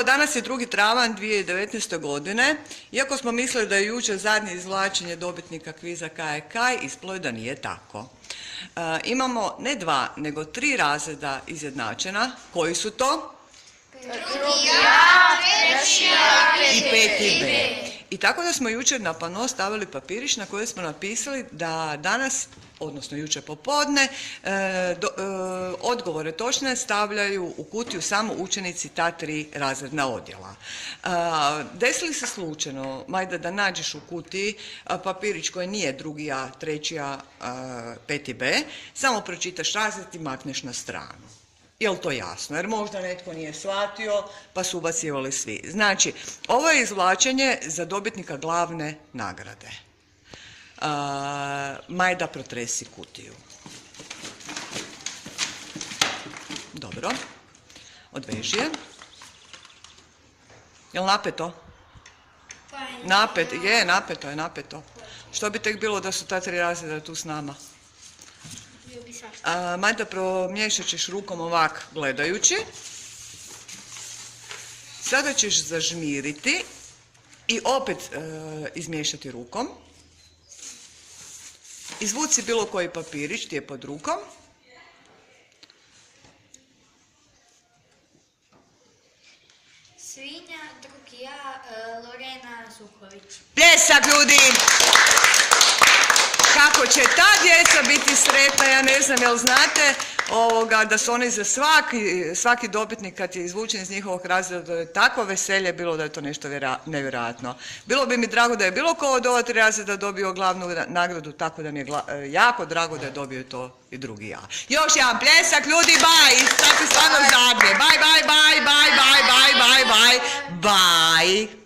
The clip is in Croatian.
Evo, danas je 2. travanj 2019. godine. Iako smo mislili da je jučer zadnje izvlačenje dobitnika kviza Kaj je kaj, ispalo je da nije tako. Imamo ne 2, nego 3 razreda izjednačena. Koji su to? 2. A, 3. A, I 5. B. I tako da smo jučer na pano stavili papirić na kojem smo napisali da danas, odnosno jučer popodne, odgovore točne stavljaju u kutiju samo učenici ta 3 razredna odjela. Desili se slučajno, Majda, da nađeš u kutiji papirić koji nije 2. A, 3. A, 5. B, samo pročitaš razred i makneš na stranu. Je li to jasno? Jer možda netko nije shvatio pa su ubacivali svi. Znači, ovo je izvlačenje za dobitnika glavne nagrade. Majda, protresi kutiju. Dobro. Odveži je. Je li napeto? Napeto je, napeto. Što bi tek bilo da su ta 3 razreda tu s nama? Majda, promiješat ćeš rukom ovak gledajući. Sada ćeš zažmiriti i opet izmiješati rukom. Izvuci bilo koji papirić, ti je pod rukom. Svinja, 2. A, Lorena Zuković. Pljesak, ljudi! Kako će ta djeca biti sretna, ja ne znam, jel znate da su oni za svaki dobitnik kad je izvučen iz njihovog razreda, da je tako veselje bilo da je to nešto nevjerojatno. Bilo bi mi drago da je bilo ko od ova 3 razreda dobio glavnu nagradu, tako da mi je jako drago da je dobio to i 2. A. Još jedan pljesak, ljudi, baj! Sad je stvarno zadnje. Baj, baj, baj, baj, baj, baj, baj, baj, baj.